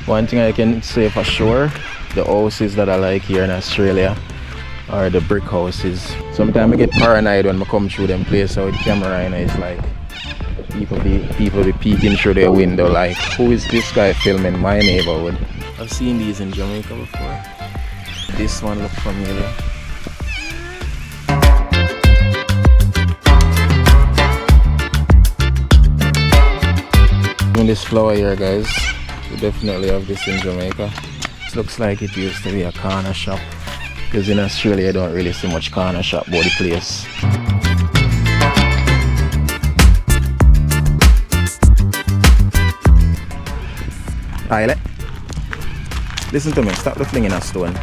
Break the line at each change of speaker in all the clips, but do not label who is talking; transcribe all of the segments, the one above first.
One thing I can say for sure, the houses that I like here in Australia are the brick houses. Sometimes I get paranoid when I come through them places with camera and it's like people be peeking through their window like, who is this guy filming my neighborhood? I've seen these in Jamaica before. This one looks familiar. This flower here, guys, we definitely have this in Jamaica. It looks like it used to be a corner shop, because in Australia I don't really see much corner shop about the place. Pilot, listen to me, stop the flinging a stone.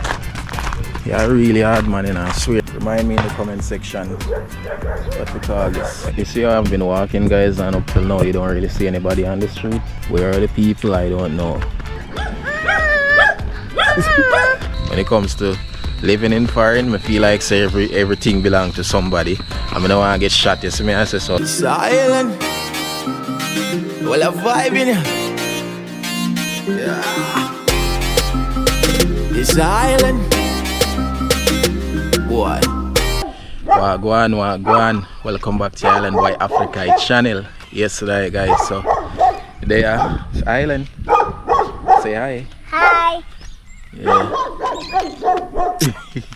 You're really hard, man, and I swear. Remind me in the comment section what we call this. You see how I've been walking, guys, and up till now you don't really see anybody on the street. Where are the people? I don't know. When it comes to living in foreign, I feel like say everything belongs to somebody. I mean, I don't want to get shot, you see me? I say so.
It's island. Well, a vibe in it. Yeah. It's island. Boy. Wagwan. Welcome back to Island Boy Africa channel. Yesterday, guys, so there is Island. Say hi.
Hi.
Yeah.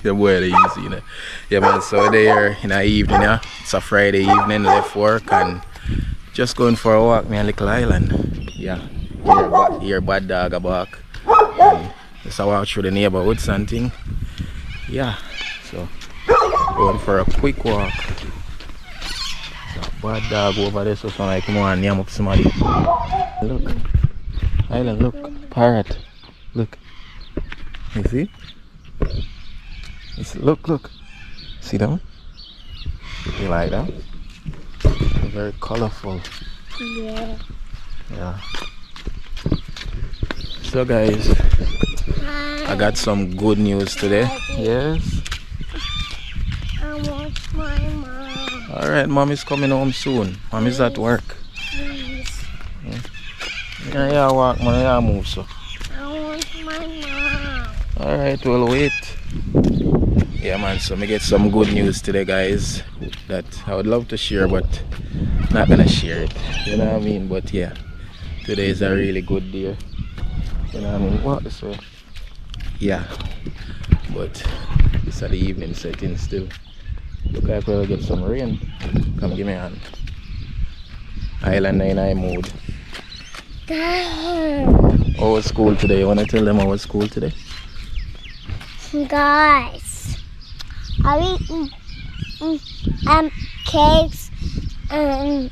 The boy easy, you know. Yeah, man, so there in the evening, yeah. It's a Friday evening, left work and just going for a walk, man, little island. Yeah. Here bad dog a bark. Just a walk through the neighborhood something. Yeah. So going for a quick walk. So bad dog over there, so like come on, yam up somebody. Look. Island, look. Parrot. Look. You see? Look. See them? You like that? They're very colorful.
Yeah.
Yeah. So guys, I got some good news today. Yes?
I want my mom.
Alright, mom is coming home soon. Mom is at work.
Please.
Yeah, walk, man. Yeah, move so.
I want my mom.
Alright, we'll wait. Yeah, man, so me get some good news today, guys, that I would love to share, but not gonna share it. You know what I mean? But yeah, today is a really good day. You know what I mean? Walk this way. Yeah, but it's at the evening setting still. Look like we'll get some rain. Come give me a hand. Island 9 mood.
Dad.
How was school today? You wanna tell them how was school today?
Guys, are we cakes and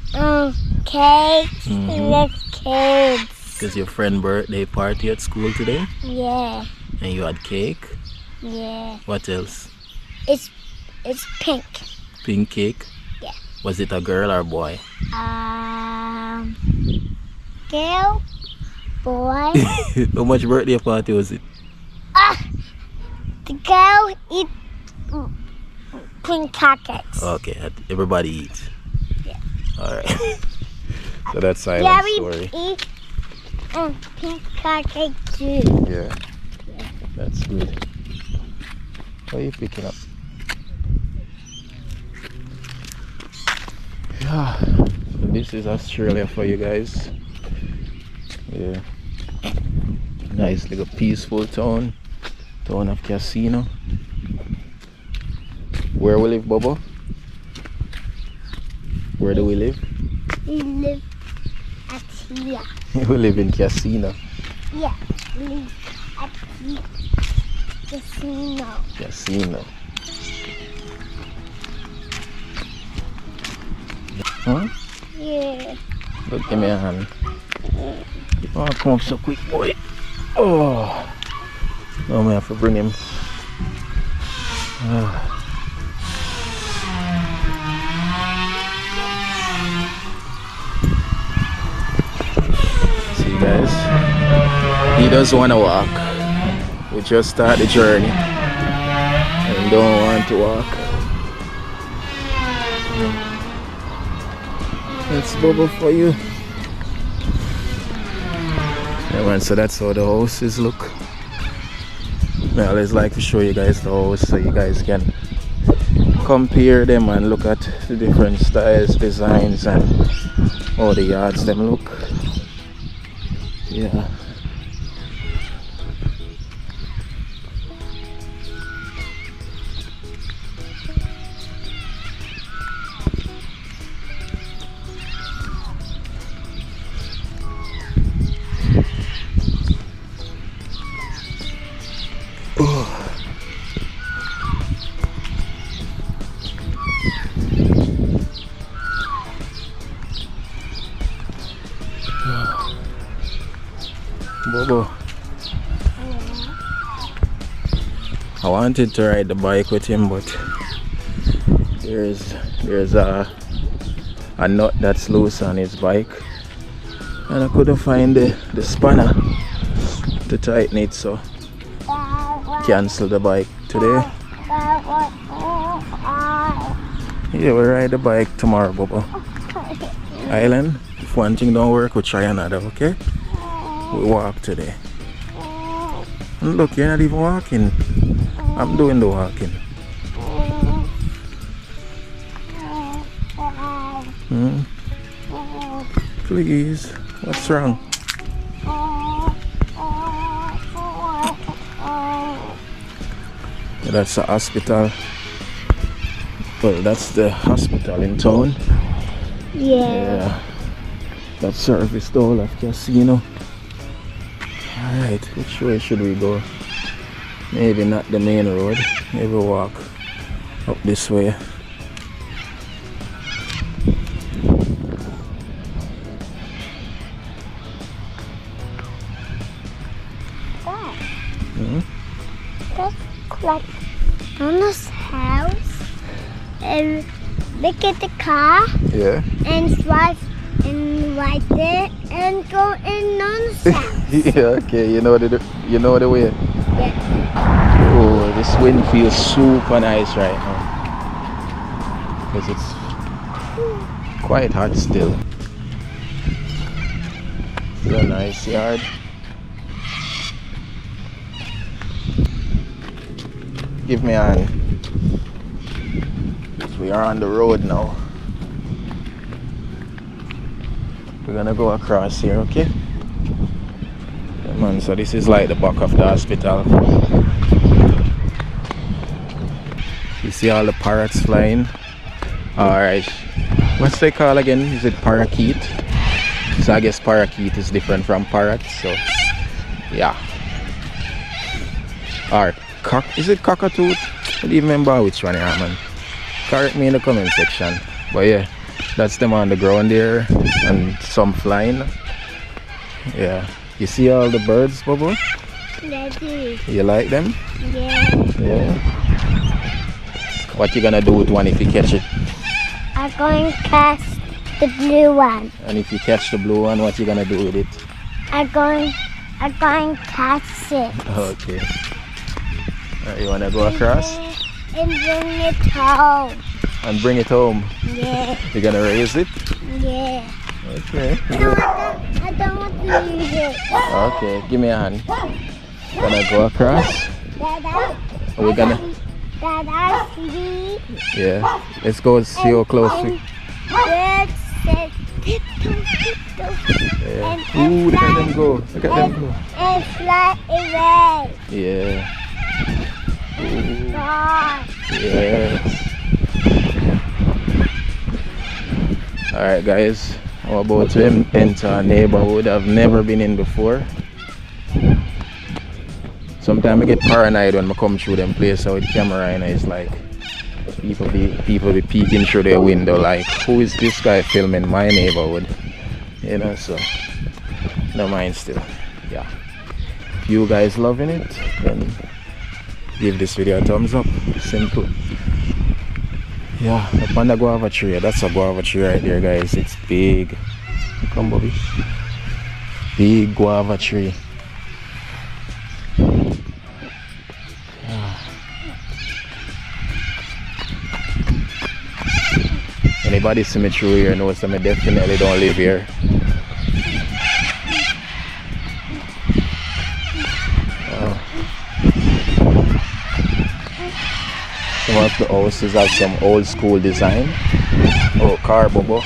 cakes with kids?
Because your friend birthday party at school today?
Yeah.
And you had cake?
Yeah.
What else?
It's pink.
Pink cake?
Yeah.
Was it a girl or boy?
Girl, boy.
How much birthday party was it?
The girl eat pink cupcakes.
Okay, everybody eats.
Yeah.
Alright. So that's Silent's story.
We eat pink cupcake too.
Yeah. That's good. What are you picking up? Yeah. So this is Australia for you guys. Yeah. Nice little peaceful town of Casino. Where we live, Bobo? Where do we live?
We live at here.
We live in Casino.
Yeah, we live at here.
Casino. Huh?
Yeah.
Look, give me a hand. Oh, come up so quick, boy. Oh. No, I have to bring him. See, guys, he doesn't want to walk. We just start the journey and don't want to walk. That's bubble for you. Yeah, man, so that's how the houses look. I always like to show you guys the house so you guys can compare them and look at the different styles, designs, and how the yards them look. Yeah. Bobo, I wanted to ride the bike with him, but there's a nut that's loose on his bike, and I couldn't find the spanner to tighten it, so cancel the bike today. Yeah, we'll ride the bike tomorrow, Bobo. Island, if one thing don't work, we'll try another, okay? We walk today. And look, you're not even walking. I'm doing the walking. Please, what's wrong? That's the hospital. Well, that's the hospital in town. Yeah. That's service all of casino. Alright, which way should we go? Maybe not the main road. Maybe walk up this way.
That's like Mama's house. And look at the car.
Yeah.
And drive and right there and go in Non's house.
Yeah, okay, you know the way.
Yeah.
Oh, this wind feels super nice right now. Because it's quite hot still. It's a nice yard. Give me a hand. We are on the road now. We're gonna go across here, okay? Yeah, man, so this is like the back of the hospital. You see all the parrots flying? Alright. What's they call again? Is it parakeet? So I guess parakeet is different from parrot, so yeah. Or is it cockatoo? I don't even remember which one, yeah, man. Correct me in the comment section. But yeah, that's them on the ground there and some flying. Yeah. You see all the birds, Bobo?
I do.
You like them?
Yeah.
Yeah. What you gonna do with one if you catch it?
I'm going to catch the blue one.
And if you catch the blue one, what you gonna do with it?
I'm going to catch it.
Okay. You wanna go across?
And bring it home.
And bring it home?
Yeah.
You gonna raise it?
Yeah.
Okay.
No, I don't want to use it.
Okay, give me a hand. Gonna go across?
Dada.
Are we gonna?
Dada, see?
Yeah. Let's go see how close we.
Birds said tiptoe, tiptoe.
Yeah. Ooh, look at them go. Look at them go.
And fly away.
Yeah. Ooh.
God.
Yes. Alright guys, I'm about to enter a neighborhood I've never been in before. Sometimes I get paranoid when I come through them places with camera and it's like people be peeking through their window like, who is this guy filming my neighborhood? You know, so no mind still. Yeah. If you guys loving it, then give this video a thumbs up. Simple. Yeah, up on the guava tree. That's a guava tree right there, guys. It's big. Come, Bobby. Big guava tree. Yeah. Anybody see me through here knows that I definitely don't live here.
of the houses have some old school design. Oh, car bobo.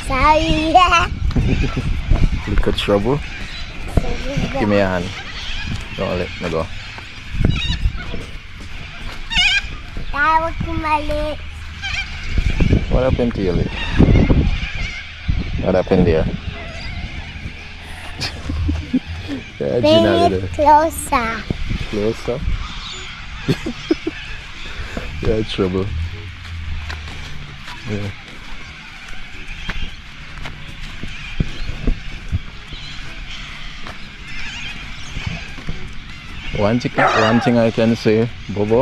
Sorry.
Look at trouble. Give me a hand. Don't let me go.
That was my lips.
What happened to your lip? What happened there? Yeah, Gina,
Bring
little.
it closer.
Closer. Yeah, trouble. Yeah. One thing I can say, Bobo,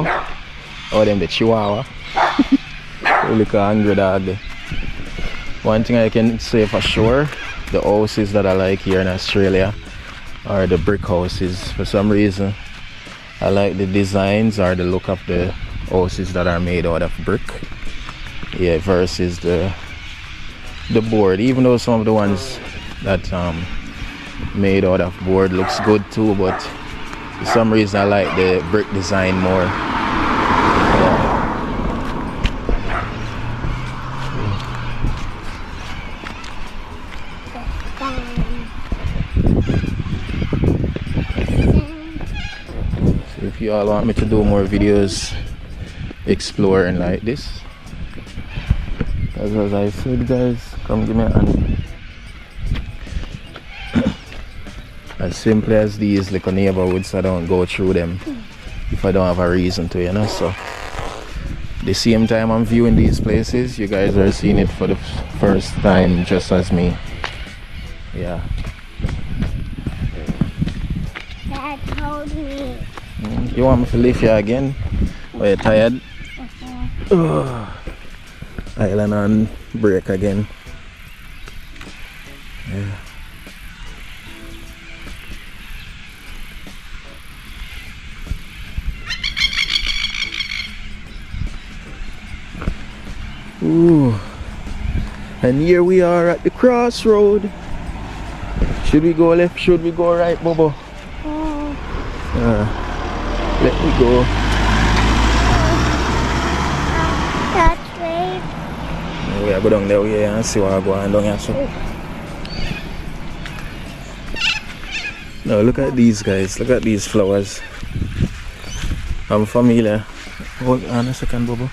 or them the Chihuahua. Look a hungry dog there. One thing I can say for sure, the houses that I like here in Australia are the brick houses. For some reason, I like the designs or the look of the houses that are made out of brick. Yeah, versus the board. Even though some of the ones that made out of board looks good too, but for some reason I like the brick design more. Yeah. So if you all want me to do more videos exploring like this, as I said, guys, come give me a hand. As simple as these little neighborhoods, I don't go through them if I don't have a reason to, you know. So the same time I'm viewing these places, you guys are seeing it for the first time just as me. Yeah.
Dad told me.
You want me to lift you again? Are you tired? Ugh. Island on break again. Yeah. Ooh. And here we are at the crossroad. Should we go left? Should we go right, Bobo? Let me go.
That's right.
We are go down there and see what I go on down here. So. Now look at these guys. Look at these flowers. I'm familiar. Hold on a second, Bobo.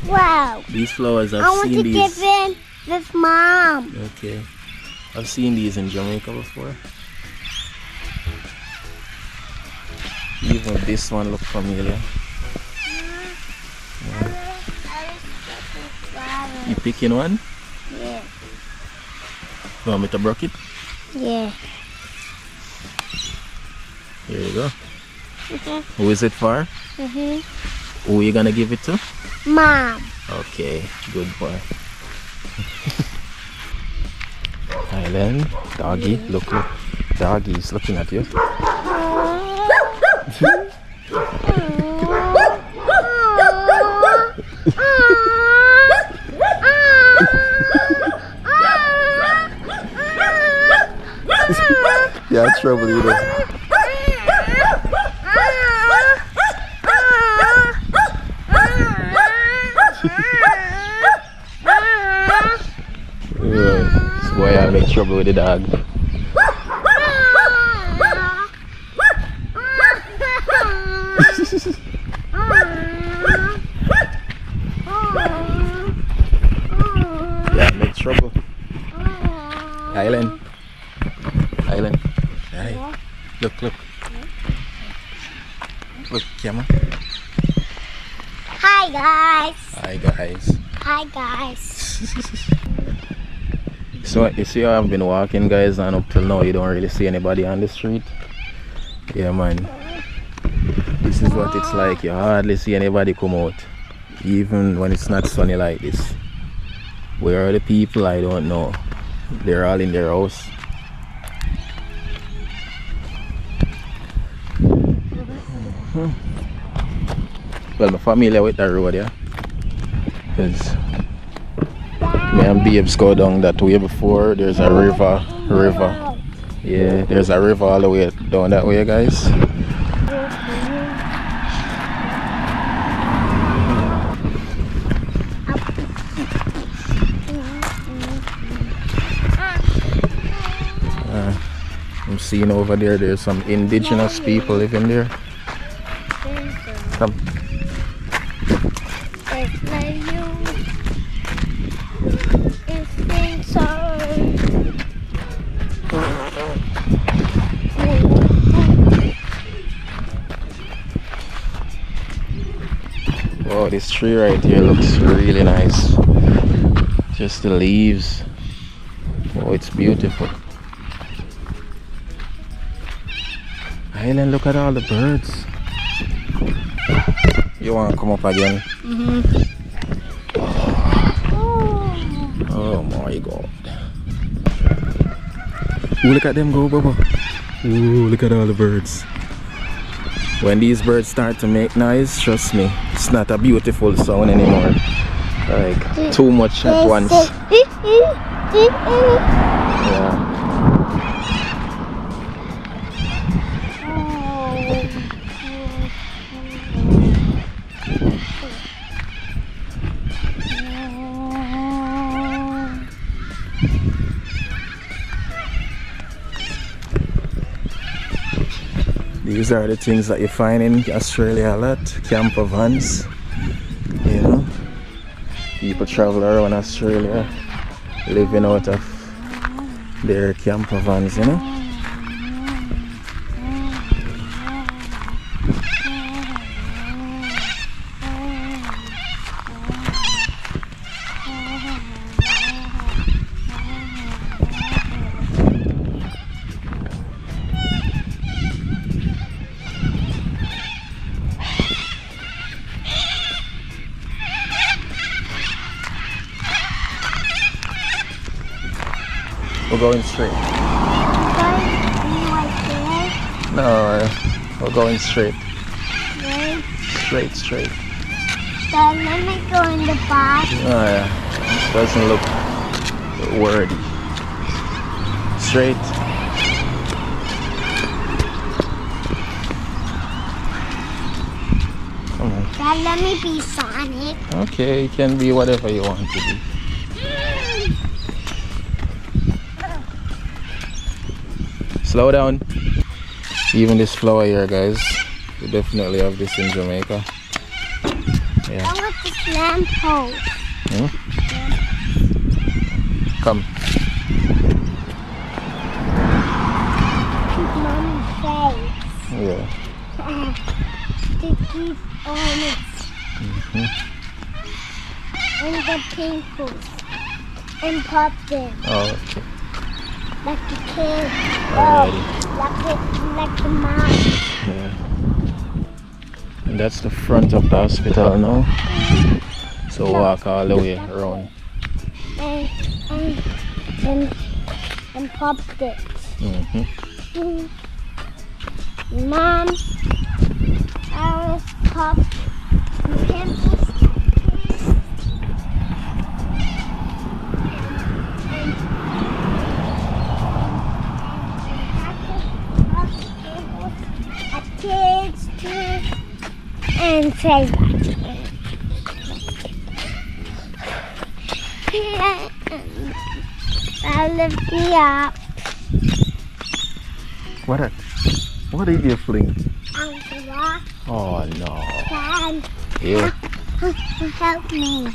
Wow.
These flowers,
I
I've
want
seen
to
these.
give in with Mom.
Okay. I've seen these in Jamaica before. Even this one look familiar. You picking one?
Yeah.
You want me to broke it?
Yeah.
Here you go. Who is it for? Who are you gonna give it to?
Mom.
Okay, good boy. Island, doggy, look. Doggy's looking at you. Yeah, trouble you know. This boy I make trouble with the dog. Yeah, make trouble. Island. Island. Hey. Look. Look, camera.
Hi guys.
Hi guys.
Hi guys.
So you see how I've been walking, guys, and up till now you don't really see anybody on the street. Yeah man, this is what it's like. You hardly see anybody come out, even when it's not sunny like this. Where are the people? I don't know. They're all in their house.
Well, I'm familiar with the road, yeah. Because me and Babes go down that way before. There's a river. Yeah, there's a river all the way down that way, guys. I'm seeing over there's some indigenous people living there. Come. Wow, this tree right here looks really nice. Just the leaves. Oh, it's beautiful. Helen, look at all the birds. You want to come up again? Oh my god. Ooh, look at them go, Bubba. Ooh, look at all the birds. When these birds start to make noise, trust me, it's not a beautiful sound anymore. Like, too much at once. Yeah. These are the things that you find in Australia a lot. Camper vans, you know. People travel around Australia living out of their camper vans, you know. We're going straight. No, we're going straight. Straight.
Then let me go in the back.
Oh yeah, doesn't look wordy. Straight. Come on.
Dad, let me be Sonic.
Okay, you can be whatever you want to be. Slow down. Even this flower here, guys, we definitely have this in Jamaica. Yeah.
I want this lamppost.
Come.
Keep Mommy's face.
Yeah.
To keep on it. And the pimples. And pop them.
Oh, okay.
Like the kid.
Alrighty.
Like the mom.
Yeah. And that's the front of the hospital now. So walk all the way around.
And pop it. Mom, I was pop pimples. Kids too, and say that. I'll lift me up.
What did you fling?
Rock.
Oh no.
Dad,
Yeah.
help me.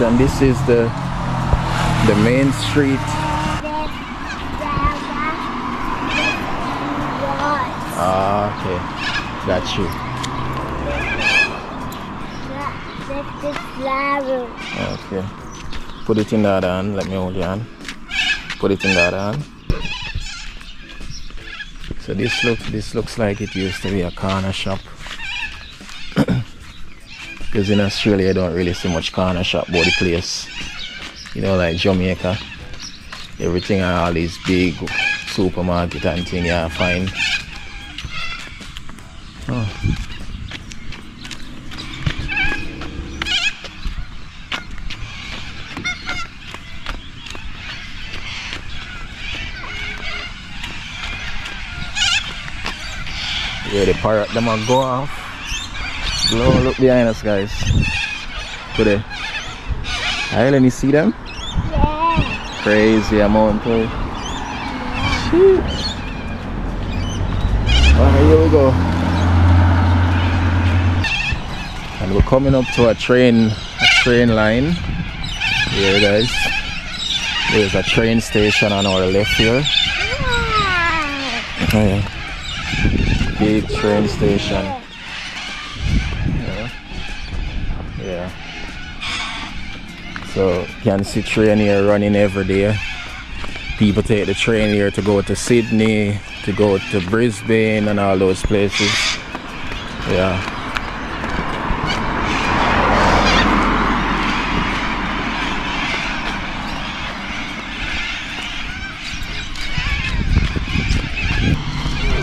and this is the main street. Ah, okay, got you. Okay, put it in that hand. Let me hold your hand. Put it in that hand. So this looks like it used to be a corner shop. Because in Australia, I don't really see much corner shop about the place. You know, like Jamaica, everything are all these big supermarket and thing you find. Oh. Yeah, the parrot them will go off. Look behind us, guys. Today. Island, you see them?
Yeah.
Crazy amount of. Alright, here we go. And we're coming up to a train line. Here, guys. There's a train station on our left here. Oh, yeah. Big train station. Yeah. So you can see train here running every day. People take the train here to go to Sydney, to go to Brisbane and all those places. Yeah.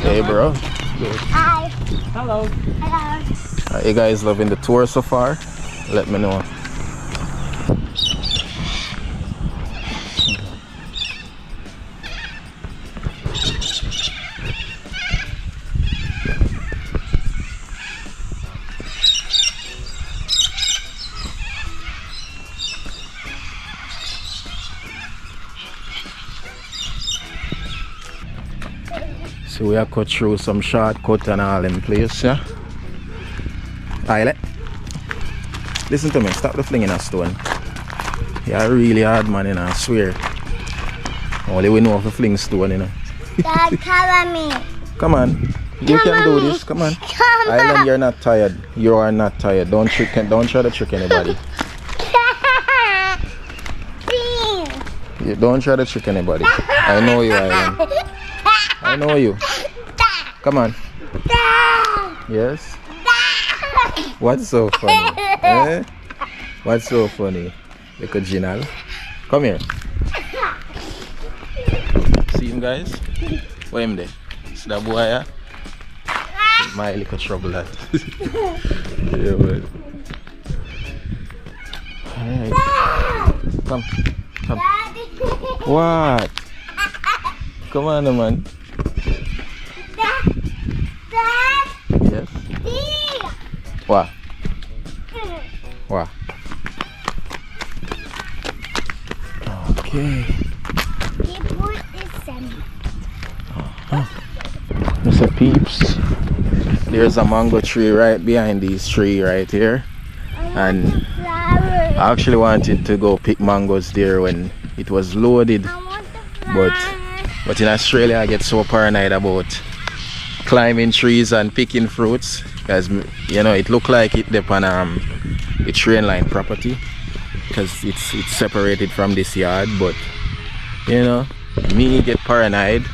Hey bro.
Hi.
Hello.
Hello.
Are you guys loving the tour so far? Let me know. So we are cut through some shortcut and all in place, yeah. Alright, listen to me, stop the flinging a stone. You're really hard man, you know, I swear. Only we know how to fling stone, you know.
Dad, cover me.
Come on, you can do this, come on.
Come
Island, you're not tired. You are not tired. Don't try to trick anybody. You don't try to trick anybody. I know you, Island. I know you. Come on. Yes? What's so funny? Eh? What's so funny? Look at Ginal. Come here. See him, guys? Where him there? See that boy, yeah? My little trouble that. Yeah, man. Alright. Come. Come. What? Come on, man. Yes. What? What? Okay. Mr. Peeps, there's a mango tree right behind this tree right here, and I actually wanted to go pick mangoes there when it was loaded, but in Australia I get so paranoid about climbing trees and picking fruits because, you know, it look like it depend on the train line property because it's separated from this yard, but you know, me get paranoid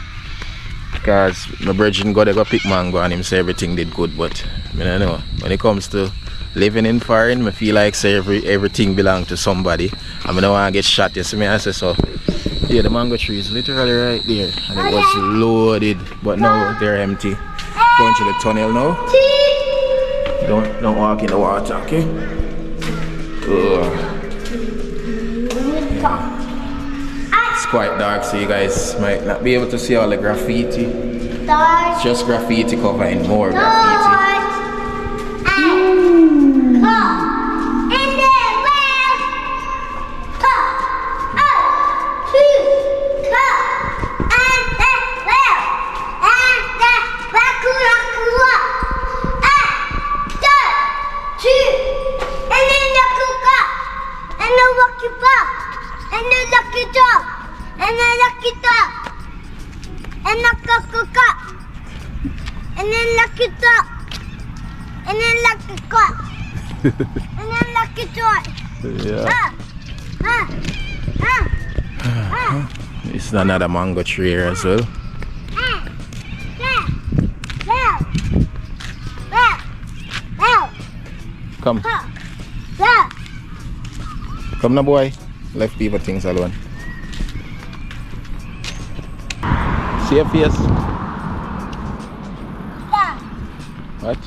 because my brethren go pick mango and him say everything did good, but I don't know, when it comes to living in foreign, I feel like say everything belong to somebody. I don't want to get shot, you see me? I say so. Yeah, the mango tree is literally right there and it was loaded, but now they're empty. Going to the tunnel now. Don't walk in the water, okay? It's quite dark, so you guys might not be able to see all the graffiti. It's just graffiti covering more graffiti.
And then lock it up. And then lock the cup. And then lock it up.
Yeah. It's another mango tree here as well. Come. Come now, boy. Left people things alone. See your face. What?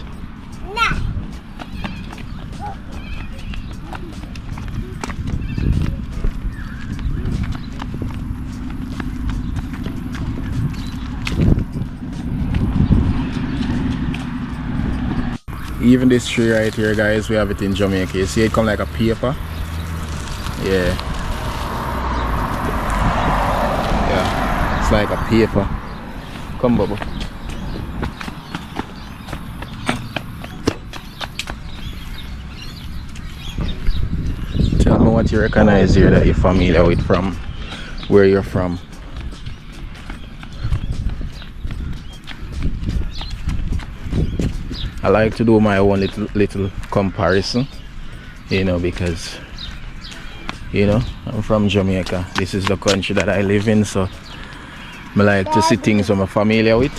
Even this tree right here, guys, we have it in Jamaica. You see it come like a paper? Yeah. Yeah. It's like a paper. Come, Bubba. Tell me what you recognize here that you're familiar with from where you're from. I like to do my own little comparison, you know, because, you know, I'm from Jamaica. This is the country that I live in, so I like to see things I'm familiar with.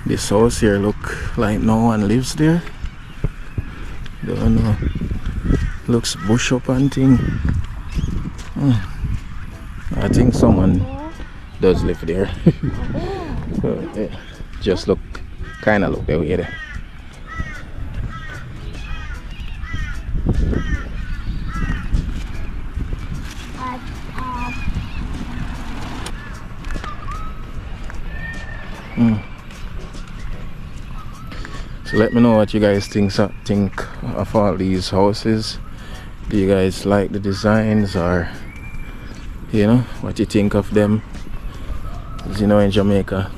This house here look like no one lives there. Don't know. Looks bush up and thing. I think someone does live there. So, yeah, just look, kinda look the way there. So let me know what you guys think of all these houses. Do you guys like the designs, or you know what you think of them? As you know, in Jamaica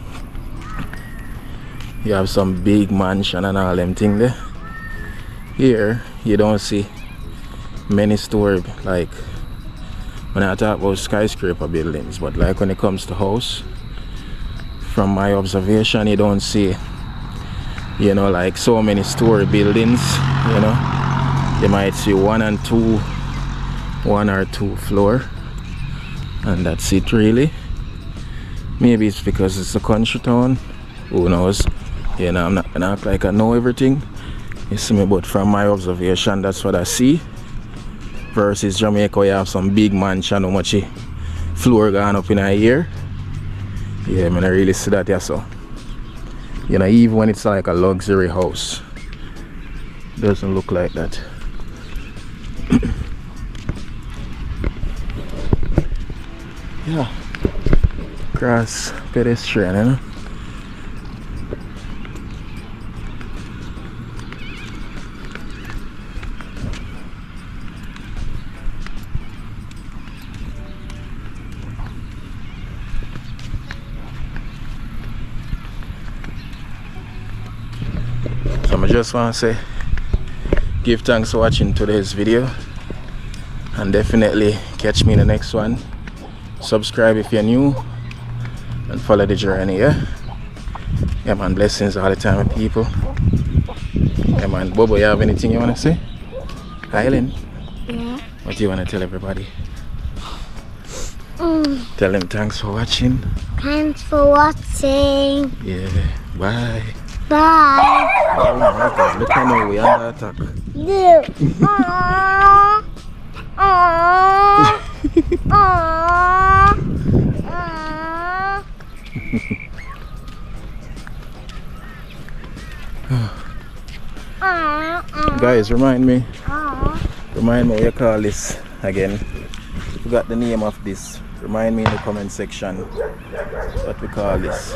you have some big mansion and all them thing there. Here you don't see many story, like when I talk about skyscraper buildings, but like when it comes to house, from my observation, you don't see, you know, like so many story buildings. You know, you might see one or two floor, and that's it really. Maybe it's because it's a country town, who knows. You know, I'm not gonna act like I know everything, you see me, but from my observation, that's what I see. Versus Jamaica, you have some big mansion, how much floor gone up in a year. Yeah, I mean, I really see that. Yeah, so you know, even when it's like a luxury house, doesn't look like that. Yeah, grass pedestrian, you know. So I just want to say, give thanks for watching today's video, and definitely catch me in the next one. Subscribe if you're new, and follow the journey. Yeah man, blessings all the time, people. Yeah man, Bobo, you have anything you want to say? Eileen?
Yeah.
What do you want to tell everybody? Tell them thanks for watching.
Thanks for watching.
Yeah, bye.
Bye.
Oh my God, look how we under attack.
No. Aww. Aww. Aww. Aww.
Guys, remind me what you call this again. Forgot the name of this. Remind me in the comment section what we call this.